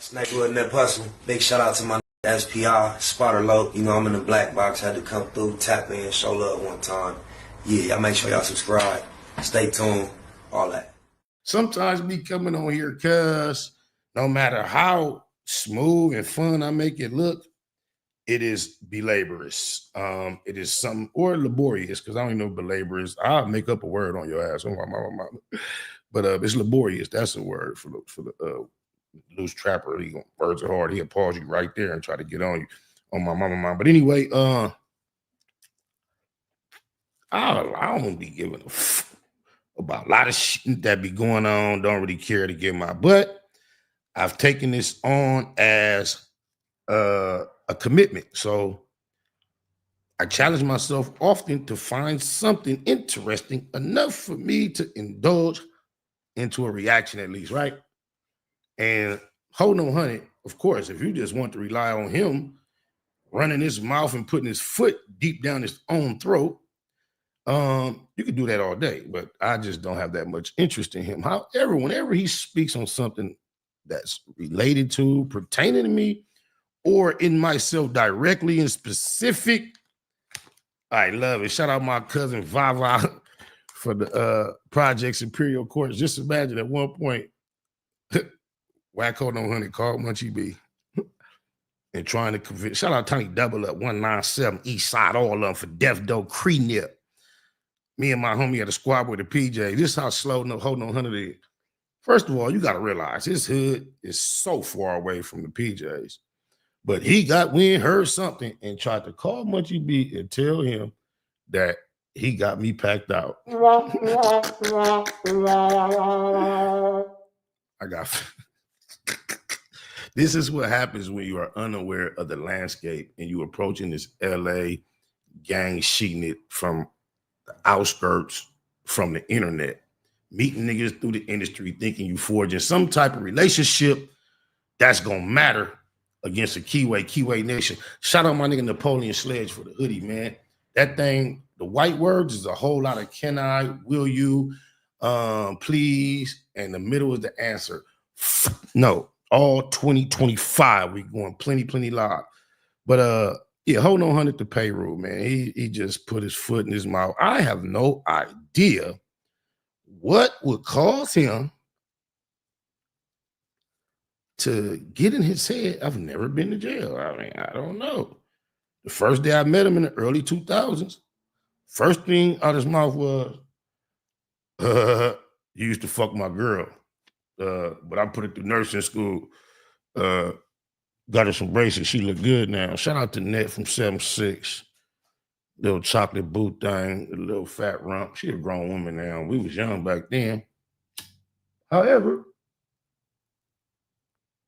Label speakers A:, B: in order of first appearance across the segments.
A: Snake with Nip Hustle. Big shout out to my SPI, Spotter Low. You know, I'm in the black box. Had to come through, tap in, show love one time. Yeah, y'all make sure y'all subscribe. Stay tuned. All that.
B: Sometimes me coming on here, cuz no matter how smooth and fun I make it look, it is belaborious. It is something or laborious, because I don't even know belaborious. I'll make up a word on your ass. But it's laborious. That's a word for the loose trapper. Words are hard. He'll pause you right there and try to get on you. On my mama. But anyway, I don't be giving a about a lot of shit that be going on. Don't really care to get my butt. I've taken this on as a commitment. So I challenge myself often to find something interesting enough for me to indulge into a reaction at least, right? And hold on, honey, of course, if you just want to rely on him running his mouth and putting his foot deep down his own throat, you can do that all day, but I just don't have that much interest in him. However, whenever he speaks on something that's related to, pertaining to me, or in myself directly and specific, I love it. Shout out my cousin Vava for the Projects Imperial Courts. Just imagine at one point, Wack Hold On Honey called Munchie B and trying to convince. Shout out Tiny Double Up 197 East Side, all of them for Death Doe Cree-Nip. Me and my homie had a squad with the PJ. This is how slow no Hold On Honey is. First of all, you got to realize his hood is so far away from the PJs. But he got wind, heard something, and tried to call Munchie B and tell him that he got me packed out. I got. This is what happens when you are unaware of the landscape and you approaching this LA gang sheeting it from the outskirts, from the internet, meeting niggas through the industry, thinking you forging some type of relationship that's gonna matter against a Keyway Nation. Shout out my nigga Napoleon Sledge for the hoodie, man. That thing, the white words is a whole lot of can I, will you, please, and the middle is the answer. No, all 2025, we going plenty live. But yeah, hold on, 100 to payroll, man. He just put his foot in his mouth. I have no idea what would cause him to get in his head. I've never been to jail. I mean, I don't know. The first day I met him in the early 2000s, first thing out of his mouth was, you used to fuck my girl. But I put it through nursing school. Got her some braces. She look good now. Shout out to Net from 7'6". Little chocolate boot thing, a little fat rump. She a grown woman now. We was young back then. However,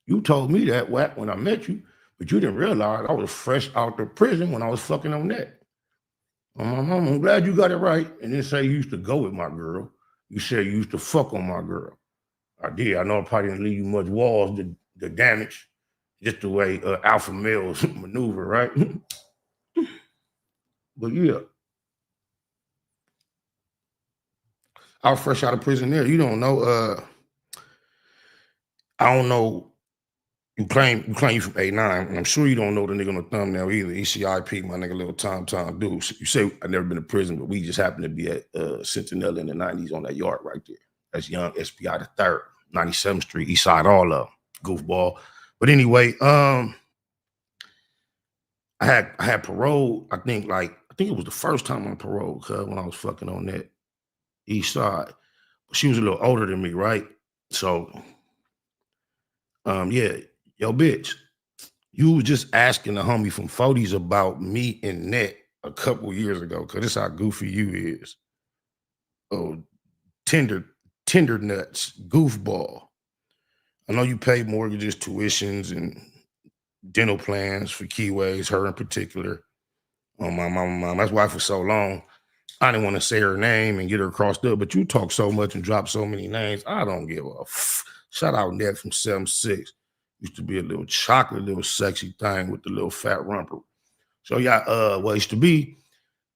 B: you told me that, Wack, when I met you, but you didn't realize I was fresh out of prison when I was fucking on that. I'm glad you got it right. And didn't say you used to go with my girl. You said you used to fuck on my girl. I did. I know I probably didn't leave you much walls to damage, just the way alpha males maneuver, right? But yeah, I was fresh out of prison there. You don't know. I don't know. You claim you from '89, and I'm sure you don't know the nigga on the thumbnail either. ECIP, my nigga, little Tom dude. You say I never been to prison, but we just happened to be at Centinela in the '90s on that yard right there. That's young SPI the third, 97th Street, East Side, all of goofball. But anyway, I had parole. I think it was the first time on parole, cuz when I was fucking on that East Side. She was a little older than me, right? So, yeah. Yo, bitch, you was just asking the homie from 40s about me and Net a couple years ago, because this how goofy you is. Oh, tender nuts, goofball. I know you pay mortgages, tuitions, and dental plans for Keyways, her in particular. Oh, my mom. That's why for so long, I didn't want to say her name and get her crossed up, but you talk so much and drop so many names, I don't give a Shout out Net from 7'6". Used to be a little chocolate, little sexy thing with the little fat rumper. So yeah, well, used to be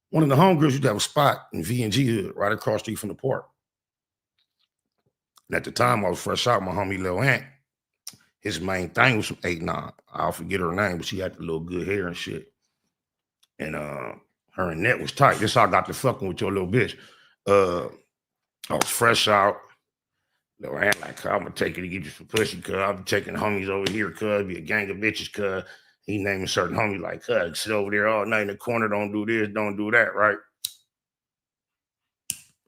B: one of the homegirls used to have a spot in V&G hood right across the street from the park. And at the time I was fresh out, my homie Lil Ant, his main thing was from 8'9". I'll forget her name, but she had the little good hair and shit. And her and Net was tight. This how I got to fucking with your little bitch. I was fresh out. No, I ain't like, I'm gonna take it to get you some pussy, cuz I'll be taking homies over here, cuz be a gang of bitches, cuz he naming certain homies like, cuz sit over there all night in the corner, don't do this, don't do that, right?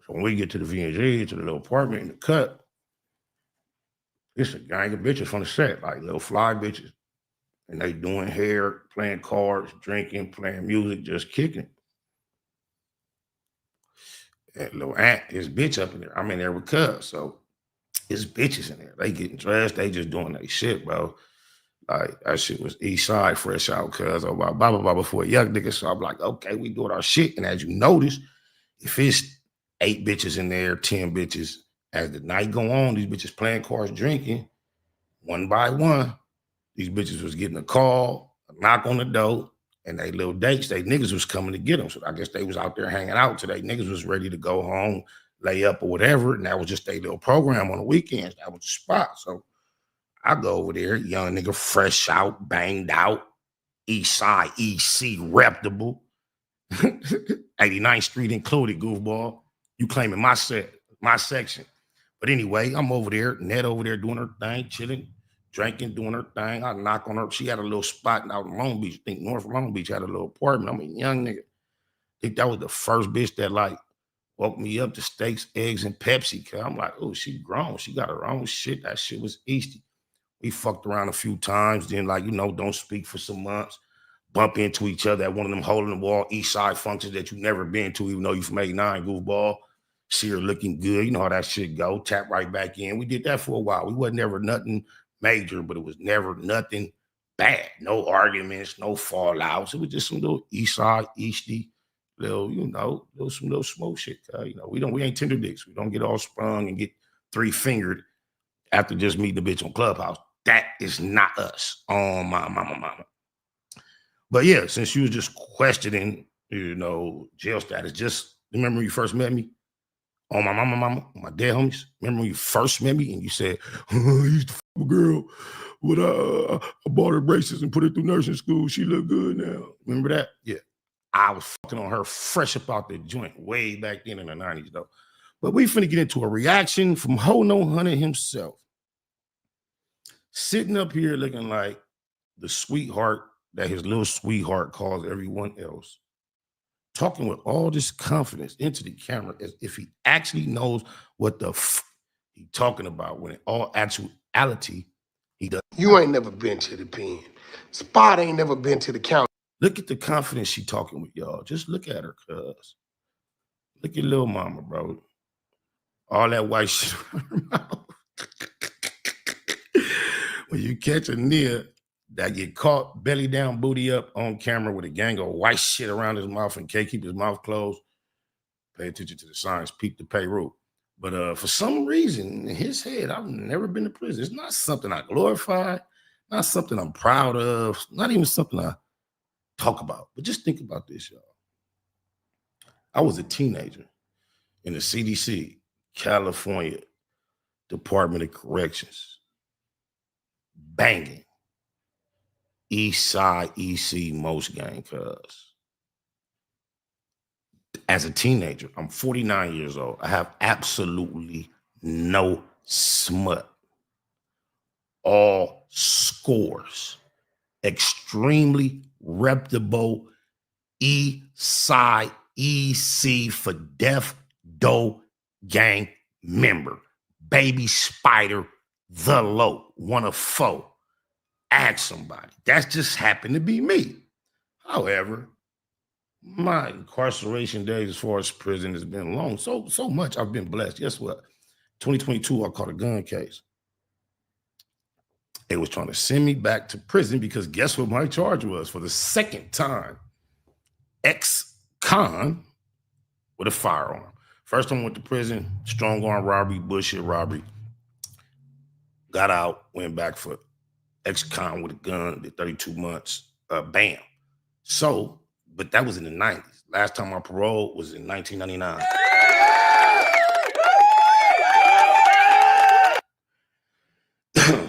B: So when we get to the VNG, to the little apartment in the cut, it's a gang of bitches from the set, like little fly bitches. And they doing hair, playing cards, drinking, playing music, just kicking. And little aunt, his bitch up in there. I'm in there with cuz. So it's bitches in there. They getting dressed, they just doing their shit, bro. Like that shit was East Side fresh out, cuz blah blah blah before a young nigga. So I'm like, okay, we doing our shit. And as you notice, if it's 8 bitches in there, 10 bitches, as the night go on, these bitches playing cards, drinking, one by one, these bitches was getting a call, a knock on the door, and they little dates, they niggas was coming to get them. So I guess they was out there hanging out today. Niggas was ready to go home, lay up or whatever. And that was just their little program on the weekends. That was the spot. So I go over there, young nigga, fresh out, banged out, East Side, EC, reputable, 89th Street included, goofball. You claiming my section. But anyway, I'm over there, Net over there doing her thing, chilling, drinking, doing her thing. I knock on her. She had a little spot out in Long Beach. I think North Long Beach had a little apartment. I'm a young nigga. I think that was the first bitch that like woke me up to steaks, eggs, and Pepsi. Cause I'm like, oh, she grown. She got her own shit. That shit was Easty. We fucked around a few times. Then like, don't speak for some months. Bump into each other at one of them hole in the wall East Side functions that you never been to, even though you from 89, goofball. See her looking good. You know how that shit go. Tap right back in. We did that for a while. We wasn't never nothing major, but it was never nothing bad. No arguments, no fallouts. It was just some little East Side, Easty, little, some little smoke shit. We ain't tender dicks. We don't get all sprung and get 3-fingered after just meeting the bitch on Clubhouse. That is not us. Oh, my mama. But yeah, since you was just questioning, jail status, just remember when you first met me? On my mama, my dead homies. Remember when you first met me and you said, I used to fuck a girl, but I bought her braces and put her through nursing school. She look good now. Remember that? Yeah. I was fucking on her fresh up out the joint way back then in the 90s, though. But we finna get into a reaction from Ho No Hunter himself. Sitting up here looking like the sweetheart that his little sweetheart calls everyone else. Talking with all this confidence into the camera as if he actually knows what the he talking about, when in all actuality, he does.
C: You ain't never been to the pen. Spot ain't never been to the county.
B: Look at the confidence she talking with, y'all. Just look at her, cuz. Look at little mama, bro. All that white shit on her mouth. When you catch a nigga that get caught belly down, booty up on camera with a gang of white shit around his mouth and can't keep his mouth closed, pay attention to the signs, peep the payroll. But for some reason, in his head, I've never been to prison. It's not something I glorify, not something I'm proud of, not even something I talk about. But just think about this, y'all. I was a teenager in the CDC, California Department of Corrections, banging East Side EC most gang, cuz. As a teenager, I'm 49 years old. I have absolutely no smut. All scores. Extremely reputable East Side EC for Death Doe gang member. Baby Spider, the low, one of 4. Ask somebody. That's just happened to be me. However, my incarceration days as far as prison has been long. So much I've been blessed. Guess what? 2022, I caught a gun case. They was trying to send me back to prison because guess what my charge was? For the second time, ex-con with a firearm. First time I went to prison, strong arm robbery, bullshit robbery. Got out, went back for ex-con with a gun, did 32 months, bam. So, but that was in the 90s. Last time I paroled was in 1999.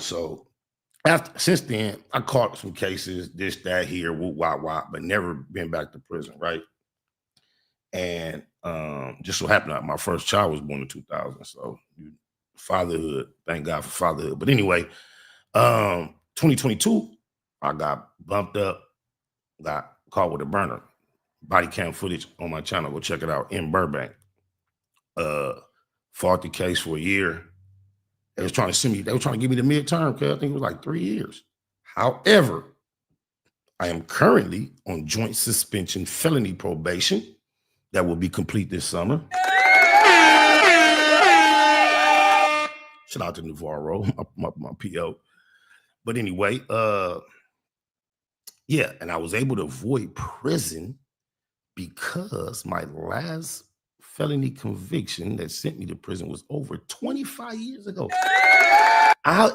B: So since then, I caught some cases, this, that, here, whoop, wop, wop, but never been back to prison, right? And just so happened that my first child was born in 2000. So fatherhood, thank God for fatherhood. But anyway, 2022, I got bumped up, got caught with a burner. Body cam footage on my channel. Go check it out in Burbank. Fought the case for a year. They was trying to send me, they were trying to give me the midterm, because I think it was like 3 years. However, I am currently on joint suspension felony probation that will be complete this summer. Shout out to Navarro, my PO. But anyway, yeah, and I was able to avoid prison because my last felony conviction that sent me to prison was over 25 years ago.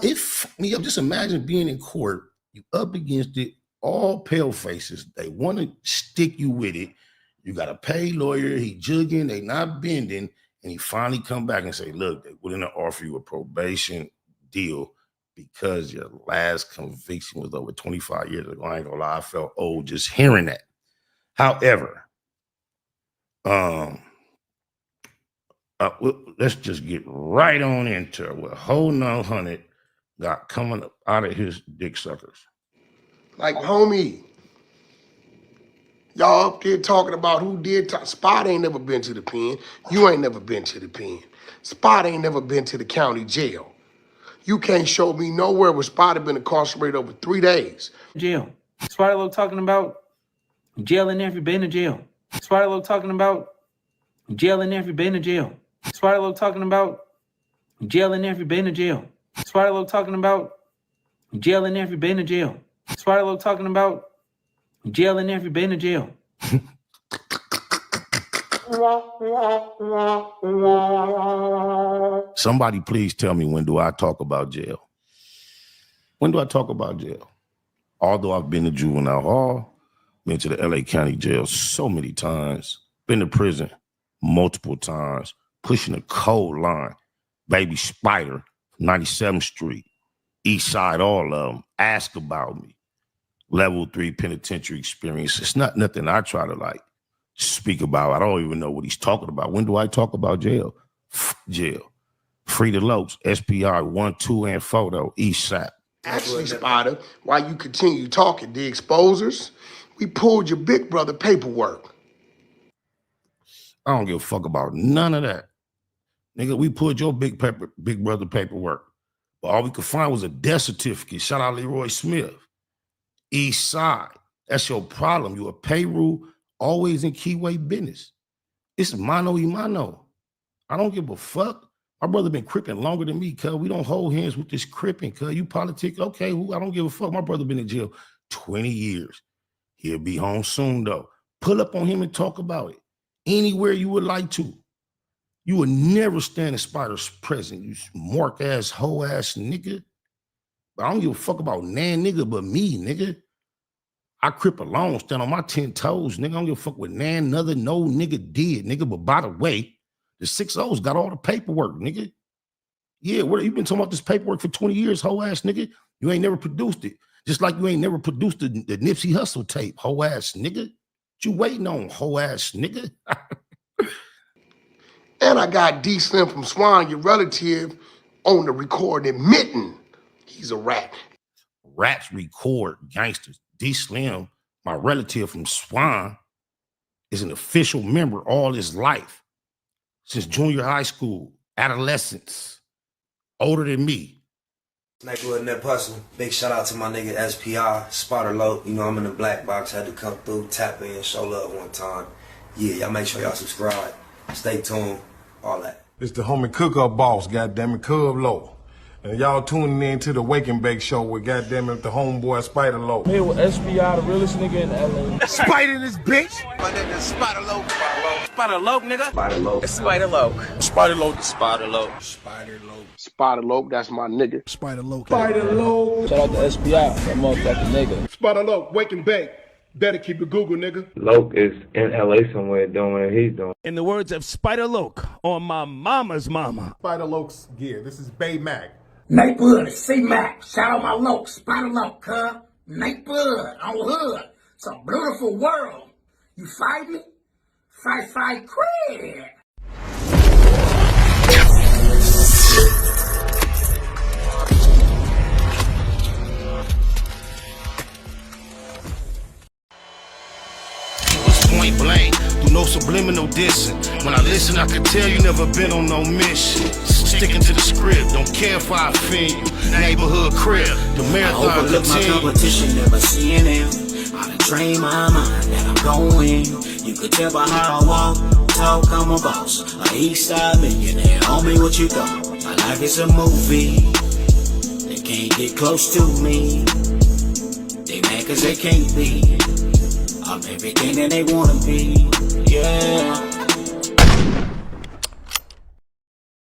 B: Just imagine being in court, you up against it, all pale faces. They want to stick you with it. You got a paid lawyer, he jugging, they not bending, and he finally come back and say, look, they wouldn't offer you a probation deal because your last conviction was over 25 years ago. I ain't gonna lie, I felt old just hearing that. However, let's just get right on into it. What whole 900 got coming up out of his dick suckers.
C: Like, homie, y'all up there talking about who did Spot ain't never been to the pen. You ain't never been to the pen. Spot ain't never been to the county jail. You can't show me nowhere where Spot had been incarcerated over 3 days.
D: Jail. Spotalo talking about jail and never been to jail. Spotalo talking about jail and never been to jail. Spotalo talking about jail and never been to jail. Spotalo talking about jail and never been to jail. Spotalo talking about jail and never been to jail.
B: Somebody please tell me, when do I talk about jail? When do I talk about jail? Although I've been to juvenile hall, been to the LA County jail so many times, been to prison multiple times, pushing a cold line, Baby Spider, 97th Street, East Side, all of them, ask about me. Level 3 penitentiary experience. It's not nothing I try to like speak about. I don't even know what he's talking about. When do I talk about jail? Jail. Free the Lopes, SPR 1, 2, and photo, East Side.
C: Actually, Spider, while you continue talking, the exposers, we pulled your big brother paperwork.
B: I don't give a fuck about none of that. Nigga, we pulled your big brother paperwork. But all we could find was a death certificate. Shout out Leroy Smith. East Side. That's your problem. You a payroll, always in keyway business. It's mano y mano. I don't give a fuck. My brother been cripping longer than me, cuz. We don't hold hands with this cripping, cuz. You politic, okay, I don't give a fuck. My brother been in jail 20 years. He'll be home soon, though. Pull up on him and talk about it. Anywhere you would like to. You would never stand in Spider's presence, you mark-ass, hoe-ass nigga. But I don't give a fuck about nan nigga but me, nigga. I crip alone, stand on my 10 toes, nigga. I don't give a fuck what nan no nigga did, nigga. But by the way, the 6-0's got all the paperwork, nigga. Yeah, you been talking about this paperwork for 20 years, hoe-ass nigga. You ain't never produced it. Just like you ain't never produced the Nipsey Hussle tape, hoe-ass nigga. What you waiting on, hoe-ass nigga?
C: And I got D Slim from Swan, your relative, on the recording admitting he's a rat.
B: Rats record gangsters. D Slim, my relative from Swan, is an official member all his life. Since junior high school, adolescence, older than me.
A: Nigga in that hustle. Big shout out to my nigga SPI, Spotter Low. You know I'm in the black box, had to come through, tap in, show love one time. Yeah, y'all make sure y'all subscribe. Stay tuned, all that.
E: It's the homie cook-up boss, goddammit, Cub Low. And y'all tuning in to the Wake and Bake show with goddammit the homeboy Spider Low.
F: Here with SPI, the realest nigga in LA.
E: Spider this bitch!
G: My nigga Spider Low.
F: Spider Loke, nigga.
G: Spider Low.
F: Spider Loke.
E: Spider Low.
G: Spider Low.
E: Spider Low.
C: Spider Lope, that's my nigga.
E: Spider Low. Spider Low.
F: Shout out to SPI, that motherfucking nigga.
E: Spider Low, Wake and Bake. Better keep it Google, nigga.
H: Loke is in LA somewhere doing what he's doing.
I: In the words of Spider Loke, on my mama's mama.
E: Spider Loke's gear. This is Bay Mac.
G: Nate Bud, C-Mac. Shout out my loc, Spider Loc, cuz. Nate Bud, on hood. It's a beautiful world. You fight me? Fight, crib.
B: Point blank, through no subliminal dissing. When I listen, I can tell you never been on no mission. Sticking to the script, don't care if I offend you. Neighborhood crib, the marathon
G: I overlook my competition, never seeing them. I done trained my mind that I'm going. You could tell by how I walk, talk, I'm a boss. A east side millionaire, homie, what you got? My life is a movie. They can't get close to me. They mad cause they can't be. I'm everything that they wanna be, yeah.